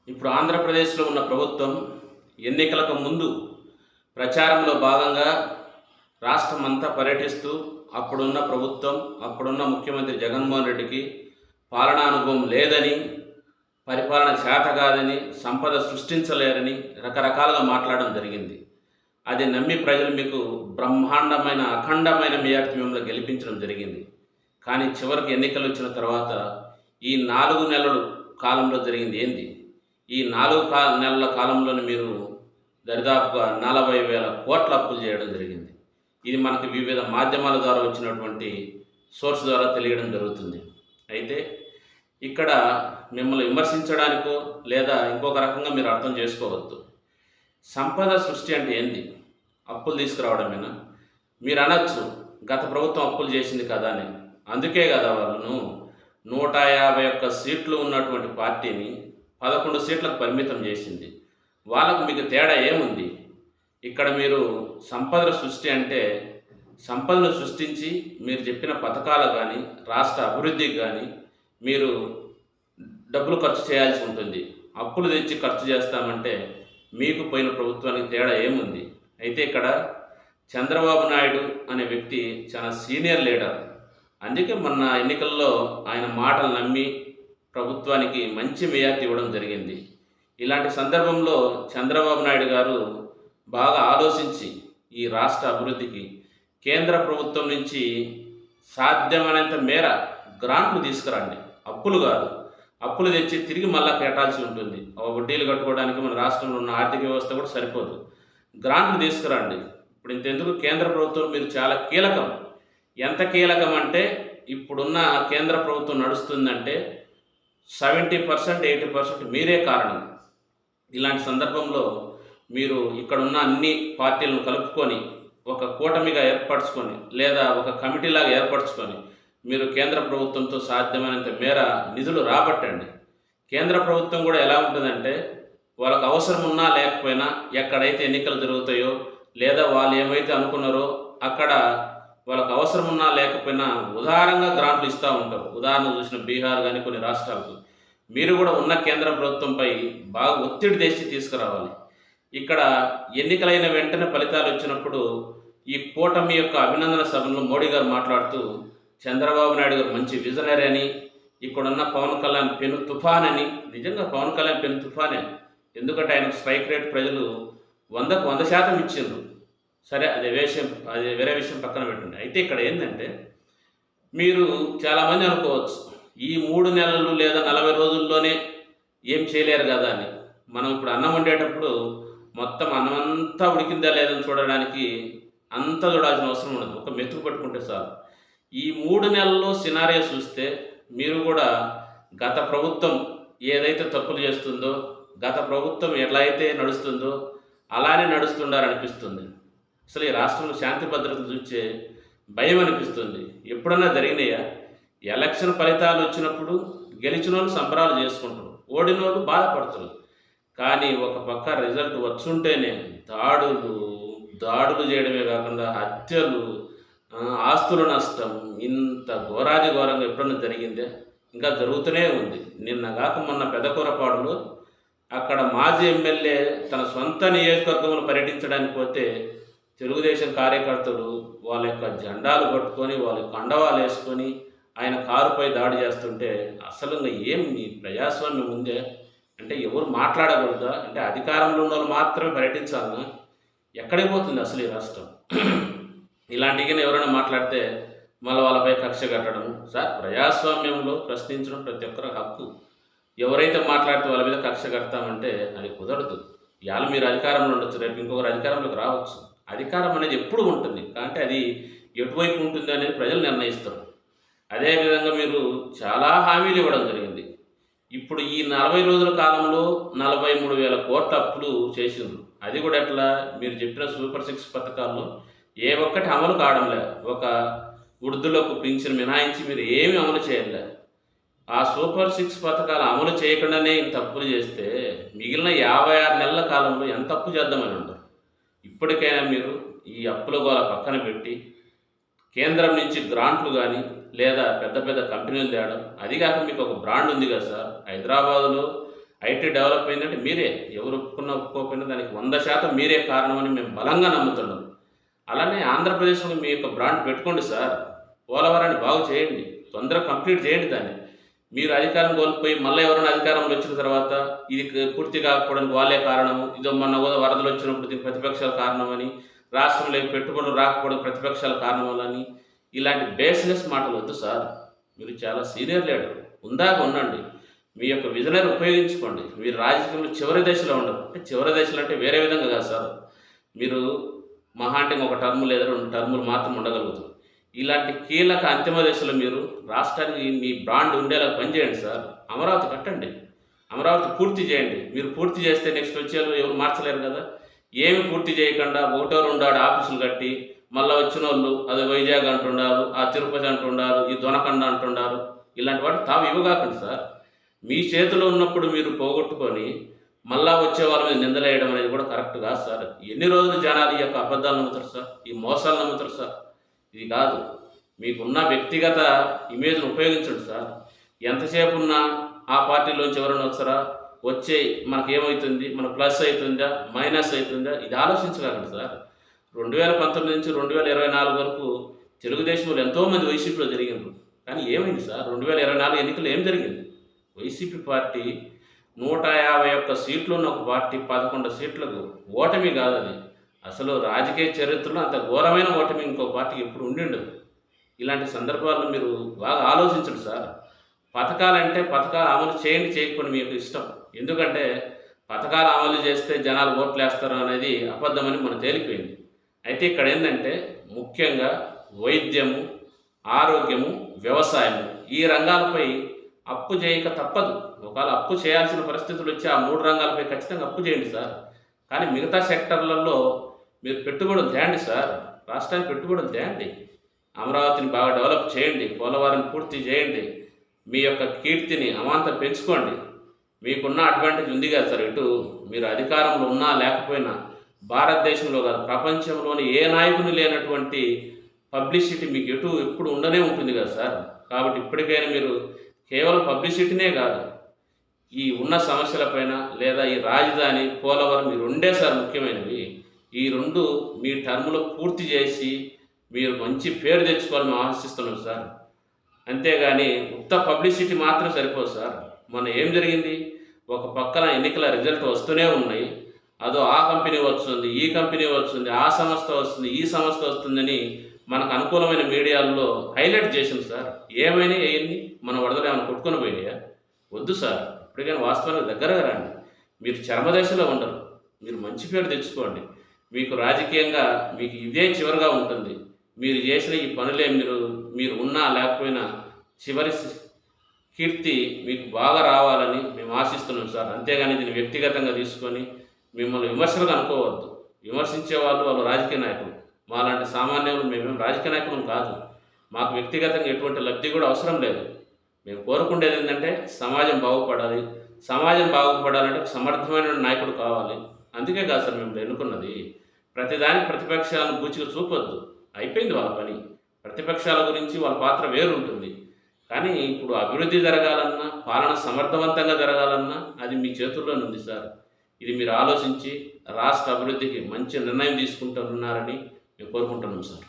ఇప్పుడు ఆంధ్రప్రదేశ్లో ఉన్న ప్రభుత్వం ఎన్నికలకు ముందు ప్రచారంలో భాగంగా రాష్ట్రమంతా పర్యటిస్తూ అప్పుడున్న ప్రభుత్వం, అప్పుడున్న ముఖ్యమంత్రి జగన్మోహన్ రెడ్డికి పాలనా అనుభవం లేదని, పరిపాలన చేత కాదని, సంపద సృష్టించలేరని రకరకాలుగా మాట్లాడడం జరిగింది. అది నమ్మి ప్రజలు మీకు బ్రహ్మాండమైన, అఖండమైన మెజార్టీ మిమ్మల్ని గెలిపించడం జరిగింది. కానీ చివరికి ఎన్నికలు వచ్చిన తర్వాత ఈ 4 నెలలు కాలంలో జరిగింది ఏంది? ఈ 4 నెలల కాలంలోనే మీరు దరిదాపుగా 40,000 కోట్ల అప్పులు చేయడం జరిగింది. ఇది మనకి వివిధ మాధ్యమాల ద్వారా వచ్చినటువంటి సోర్స్ ద్వారా తెలియడం జరుగుతుంది. అయితే ఇక్కడ మిమ్మల్ని విమర్శించడానికో లేదా ఇంకొక రకంగా మీరు అర్థం చేసుకోవద్దు. సంపద సృష్టి అంటే ఏంది? అప్పులు తీసుకురావడమేనా? మీరు అనొచ్చు, గత ప్రభుత్వం అప్పులు చేసింది కదా అని. అందుకే కదా వాళ్ళను 151 సీట్లు ఉన్నటువంటి పార్టీని 11 సీట్లకు పరిమితం చేసింది. వాళ్ళకు మీకు తేడా ఏముంది? ఇక్కడ మీరు సంపద సృష్టి అంటే సంపదను సృష్టించి మీరు చెప్పిన పథకాలు కానీ, రాష్ట్ర అభివృద్ధికి కానీ మీరు డబ్బులు ఖర్చు చేయాల్సి ఉంటుంది. అప్పులు తెచ్చి ఖర్చు చేస్తామంటే మీకు పోయిన ప్రభుత్వానికి తేడా ఏముంది? అయితే ఇక్కడ చంద్రబాబు నాయుడు అనే వ్యక్తి చాలా సీనియర్ లీడర్. అందుకే మొన్న ఎన్నికల్లో ఆయన మాటలు నమ్మి ప్రభుత్వానికి మంచి మెజార్టీ ఇవ్వడం జరిగింది. ఇలాంటి సందర్భంలో చంద్రబాబు నాయుడు గారు బాగా ఆలోచించి ఈ రాష్ట్ర అభివృద్ధికి కేంద్ర ప్రభుత్వం నుంచి సాధ్యమైనంత మేర గ్రాంట్లు తీసుకురండి. అప్పులు కాదు, అప్పులు తెచ్చి తిరిగి మళ్ళా కట్టాల్సి ఉంటుంది. వడ్డీలు కట్టుకోవడానికి మన రాష్ట్రంలో ఉన్న ఆర్థిక వ్యవస్థ కూడా సరిపోదు. గ్రాంట్లు తీసుకురండి. ఇప్పుడు ఇంతెందుకు, కేంద్ర ప్రభుత్వం మీరు చాలా కీలకం. ఎంత కీలకం అంటే ఇప్పుడున్న కేంద్ర ప్రభుత్వం నడుస్తుందంటే 70%, 80% మీరే కారణం. ఇలాంటి సందర్భంలో మీరు ఇక్కడున్న అన్ని పార్టీలను కలుపుకొని ఒక కూటమిగా ఏర్పరచుకొని లేదా ఒక కమిటీలాగా ఏర్పరచుకొని మీరు కేంద్ర ప్రభుత్వంతో సాధ్యమైనంత మేర నిధులు రాబట్టండి. కేంద్ర ప్రభుత్వం కూడా ఎలా ఉంటుందంటే వాళ్ళకు అవసరం ఉన్నా లేకపోయినా ఎక్కడైతే ఎన్నికలు జరుగుతాయో లేదా వాళ్ళు ఏమైతే అనుకున్నారో అక్కడ వాళ్ళకు అవసరం ఉన్నా లేకపోయినా ఉదారంగా గ్రాంట్లు ఇస్తూ ఉంటారు. ఉదాహరణ చూసిన బీహార్ కానీ కొన్ని రాష్ట్రాలకు. మీరు కూడా ఉన్న కేంద్ర ప్రభుత్వంపై బాగా ఒత్తిడి తెచ్చి తీసుకురావాలి. ఇక్కడ ఎన్నికలైన వెంటనే ఫలితాలు వచ్చినప్పుడు ఈ కూటమి యొక్క అభినందన సభలో మోడీ గారు మాట్లాడుతూ చంద్రబాబు నాయుడు గారు మంచి విజనరీ అని, ఇక్కడున్న పవన్ కళ్యాణ్ పెను తుఫాన్ అని. నిజంగా పవన్ కళ్యాణ్ పెను తుఫానే. ఎందుకంటే ఆయనకు స్ట్రైక్ రేట్ ప్రజలు 100కు 100% ఇచ్చిండ్రు. సరే, అది వేరే విషయం పక్కన పెట్టండి. అయితే ఇక్కడ ఏంటంటే మీరు చాలామంది అనుకోవచ్చు, ఈ 3 నెలలు లేదా 40 రోజుల్లోనే ఏం చేయలేరు కదా అని. మనం ఇప్పుడు అన్నం వండేటప్పుడు మొత్తం అన్నం అంతా ఉడికిందా లేదని చూడడానికి అంతా చూడాల్సిన అవసరం ఉండదు. ఒక మెతుకు పట్టుకుంటే చాలు. ఈ 3 నెలల్లో సినారియో చూస్తే మీరు కూడా గత ప్రభుత్వం ఏదైతే తప్పులు చేస్తుందో, గత ప్రభుత్వం ఎలా అయితే నడుస్తుందో అలానే నడుస్తుండారనిపిస్తుంది. అసలు ఈ రాష్ట్రంలో శాంతి భద్రతలు చూస్తే భయం అనిపిస్తుంది. ఎప్పుడన్నా జరిగినాయా? ఎలక్షన్ ఫలితాలు వచ్చినప్పుడు గెలిచిన వాళ్ళు సంబరాలు చేసుకుంటారు, ఓడిన వాళ్ళు బాధపడుతున్నారు. కానీ ఒక పక్క రిజల్ట్ వచ్చుంటేనే దాడులు చేయడమే కాకుండా హత్యలు, ఆస్తుల నష్టం, ఇంత ఘోరాది ఘోరంగా ఎప్పుడన్నా జరిగిందే? ఇంకా జరుగుతూనే ఉంది. నిన్న కాక మొన్న పెదకూరపాడులో అక్కడ మాజీ ఎమ్మెల్యే తన సొంత నియోజకవర్గంలో పర్యటించడానికి పోతే తెలుగుదేశం కార్యకర్తలు వాళ్ళ యొక్క జెండాలు పట్టుకొని వాళ్ళ కండవాలు వేసుకొని ఆయన కారుపై దాడి చేస్తుంటే అసలు ఏం ఈ ప్రజాస్వామ్యం ఉందే? అంటే ఎవరు మాట్లాడకూడదా? అంటే అధికారంలో ఉన్న వాళ్ళు మాత్రమే పర్యటించాలన్నా? ఎక్కడికి పోతుంది అసలు ఈ రాష్ట్రం? ఇలాంటివి ఎవరైనా మాట్లాడితే మళ్ళీ వాళ్ళపై కక్ష కట్టడం. సార్, ప్రజాస్వామ్యంలో ప్రశ్నించడం ప్రతి ఒక్కరి హక్కు. ఎవరైతే మాట్లాడితే వాళ్ళ మీద కక్ష కడతామంటే అది కుదరదు. ఇవాళ మీరు అధికారంలో ఉండొచ్చు, రేపు ఇంకొకరు అధికారంలోకి రావచ్చు. అధికారం అనేది ఎప్పుడు ఉంటుంది అంటే అది ఎటువైపు ఉంటుంది అనేది ప్రజలు నిర్ణయిస్తారు. అదేవిధంగా మీరు చాలా హామీలు ఇవ్వడం జరిగింది. ఇప్పుడు ఈ 40 రోజుల కాలంలో 43,000 కోట్ల అప్పులు చేసిండ్రు. అది కూడా ఎట్లా? మీరు చెప్పిన సూపర్ 6 పథకాల్లో ఏ ఒక్కటి అమలు కావడంలే. ఒక వృద్ధులకు పింఛన్ మినహాయించి మీరు ఏమి అమలు చేయలే. ఆ సూపర్ 6 పథకాలు అమలు చేయకుండానే ఇంత అప్పులు చేస్తే మిగిలిన 56 నెలల కాలంలో ఎంత అప్పు చేద్దామని ఉంటారు? ఇప్పటికైనా మీరు ఈ అప్పుల గోల పక్కన పెట్టి కేంద్రం నుంచి గ్రాంట్లు కానీ లేదా పెద్ద పెద్ద కంపెనీలు తేవడం. అది కాక మీకు ఒక బ్రాండ్ ఉంది కదా సార్, హైదరాబాదులో ఐటీ డెవలప్ అయిందంటే మీరే, ఎవరు ఒప్పుకోకపోయినా దానికి 100% మీరే కారణమని మేము బలంగా నమ్ముతున్నాం. అలానే ఆంధ్రప్రదేశ్‌లో మీ యొక్క బ్రాండ్ పెట్టుకోండి సార్. పోలవరాన్ని బాగు చేయండి. తొందరగా కంప్లీట్ చేయండి దాన్ని. మీరు అధికారం కోల్పోయి మళ్ళీ ఎవరైనా అధికారంలో వచ్చిన తర్వాత ఇది పూర్తి కాకపోవడానికి వాళ్ళే కారణము. ఇదో మొన్న కూడా వరదలు వచ్చినప్పుడు దీనికి ప్రతిపక్షాలు కారణమని, రాష్ట్రంలో పెట్టుబడులు రాకపోవడానికి ప్రతిపక్షాలు కారణమని, ఇలాంటి బేస్‌లెస్ మాటలు వద్దు సార్. మీరు చాలా సీనియర్ లీడర్. హుందాగా ఉండండి. మీ యొక్క విజనరీ ఉపయోగించుకోండి. మీరు రాజకీయంలో చివరి దశలో ఉండరు. అంటే చివరి దశలో అంటే వేరే విధంగా కాదు సార్. మీరు మహా అంటే ఒక టర్మ్ లేదా 2 టర్ములు మాత్రం ఉండగలుగుతారు. ఇలాంటి కీలక అంతిమ దశలో మీరు రాష్ట్రానికి మీ బ్రాండ్ ఉండేలా పనిచేయండి సార్. అమరావతి కట్టండి. అమరావతి పూర్తి చేయండి. మీరు పూర్తి చేస్తే నెక్స్ట్ వచ్చేవాళ్ళు ఎవరు మార్చలేరు కదా! ఏమి పూర్తి చేయకుండా ఒకటో రెండో ఆఫీసులు కట్టి మళ్ళా వచ్చినోళ్ళు అది వైజాగ్ అంటున్నారు, ఆ తిరుపతి అంటున్నారు, ఈ దొనకొండ అంటున్నారు. ఇలాంటి వాటి తాము ఇవ్వగాకండి సార్. మీ చేతిలో ఉన్నప్పుడు మీరు పోగొట్టుకొని మళ్ళా వచ్చే వాళ్ళ మీద నిందలేయడం అనేది కూడా కరెక్ట్ కాదు సార్. ఎన్ని రోజులు జనాలు ఈ యొక్క అబద్ధాలు నమ్ముతారు సార్? ఈ మోసాలు నమ్ముతారు సార్? ఇది కాదు. మీకున్న వ్యక్తిగత ఇమేజ్‌ని ఉపయోగించండి సార్. ఎంతసేపు ఉన్నా ఆ పార్టీలోంచి ఎవరైనా వస్తారా? వచ్చే మనకేమవుతుంది? మన ప్లస్ అవుతుందా? మైనస్ అవుతుందా? ఇది ఆలోచించకండి సార్. 2019 నుంచి 2024 వరకు తెలుగుదేశంలో ఎంతోమంది వైసీపీలో జరిగిండ్రు. కానీ ఏమైంది సార్? 2024 ఎన్నికల్లో ఏం జరిగింది? వైసీపీ పార్టీ 151 సీట్లు ఉన్న ఒక పార్టీ 11 సీట్లకు ఓటమి కాదది. అసలు రాజకీయ చరిత్రలో అంత ఘోరమైన ఓటమి ఇంకో పార్టీకి ఎప్పుడు ఉండిండదు. ఇలాంటి సందర్భాల్లో మీరు బాగా ఆలోచించండి సార్. పథకాలంటే పథకాలు అమలు చేయండి, చేయకపోండి మీ యొక్క ఇష్టం. ఎందుకంటే పథకాలు అమలు చేస్తే జనాలు ఓట్లేస్తారు అనేది అబద్ధమని మనకు తేలిపోయింది. అయితే ఇక్కడ ఏంటంటే ముఖ్యంగా వైద్యము, ఆరోగ్యము, వ్యవసాయము ఈ రంగాలపై అప్పు చేయక తప్పదు. ఒకవేళ అప్పు చేయాల్సిన పరిస్థితులు వచ్చి ఆ 3 రంగాలపై ఖచ్చితంగా అప్పు చేయండి సార్. కానీ మిగతా సెక్టర్లలో మీరు పెట్టుబడులు తేండి సార్. రాష్ట్రానికి పెట్టుబడులు తేండి. అమరావతిని బాగా డెవలప్ చేయండి. పోలవరాన్ని పూర్తి చేయండి. మీ యొక్క కీర్తిని అమాంతం పెంచుకోండి. మీకున్న అడ్వాంటేజ్ ఉంది కదా సార్. ఇటు మీరు అధికారంలో ఉన్నా లేకపోయినా భారతదేశంలో కాదు ప్రపంచంలోని ఏ నాయకుని లేనటువంటి పబ్లిసిటీ మీకు ఎప్పుడు ఉండనే ఉంటుంది కదా సార్. కాబట్టి ఇప్పటికైనా మీరు కేవలం పబ్లిసిటీనే కాదు, ఈ ఉన్న సమస్యలపైన లేదా ఈ రాజధాని, పోలవరం ఈ రెండే సార్ ముఖ్యమైనవి. ఈ 2 మీ టర్మ్‌లో పూర్తి చేసి మీరు మంచి పేరు తెచ్చుకోవాలని మేము ఆశిస్తున్నాం సార్. అంతేగాని ఉత్త పబ్లిసిటీ మాత్రం సరిపోదు సార్. మొన్న ఏం జరిగింది? ఒక పక్కన ఎన్నికల రిజల్ట్ వస్తూనే ఉన్నాయి. అదో ఆ కంపెనీ వస్తుంది, ఈ కంపెనీ వస్తుంది, ఆ సంస్థ వస్తుంది, ఈ సంస్థ వస్తుందని మనకు అనుకూలమైన మీడియాల్లో హైలైట్ చేసింది సార్. ఏమైనా అవన్నీ మన వరదలు ఏమైనా కొట్టుకొని పోయినాయా? వద్దు సార్. ఇప్పటికైనా వాస్తవానికి దగ్గరగా రండి. మీరు చర్మదశలో ఉండరు. మీరు మంచి పేరు తెచ్చుకోండి. మీకు రాజకీయంగా మీకు ఇదే చివరిగా ఉంటుంది. మీరు చేసిన ఈ పనులే మీరు ఉన్నా లేకపోయినా చివరి కీర్తి మీకు బాగా రావాలని మేము ఆశిస్తున్నాం సార్. అంతేగాని దీన్ని వ్యక్తిగతంగా తీసుకొని మిమ్మల్ని విమర్శలుగా అనుకోవద్దు. విమర్శించే వాళ్ళు రాజకీయ నాయకులు. మాలాంటి సామాన్యులు మేమేం రాజకీయ నాయకులం కాదు. మాకు వ్యక్తిగతంగా ఎటువంటి లబ్ధి కూడా అవసరం లేదు. మేము కోరుకునేది ఏంటంటే సమాజం బాగుపడాలి. సమాజం బాగుపడాలంటే సమర్థమైన నాయకుడు కావాలి. అందుకే కాదు సార్ మేము ఎన్నుకున్నది. ప్రతిదానికి ప్రతిపక్షాలను బూచిగా చూపొద్దు. అయిపోయింది వాళ్ళ పని. ప్రతిపక్షాల గురించి వాళ్ళ పాత్ర వేరుంటుంది. కానీ ఇప్పుడు అభివృద్ధి జరగాలన్నా, పాలన సమర్థవంతంగా జరగాలన్నా అది మీ చేతుల్లోనే ఉంది సార్. ఇది మీరు ఆలోచించి రాష్ట్ర అభివృద్ధికి మంచి నిర్ణయం తీసుకుంటున్నారని మేము కోరుకుంటున్నాం సార్.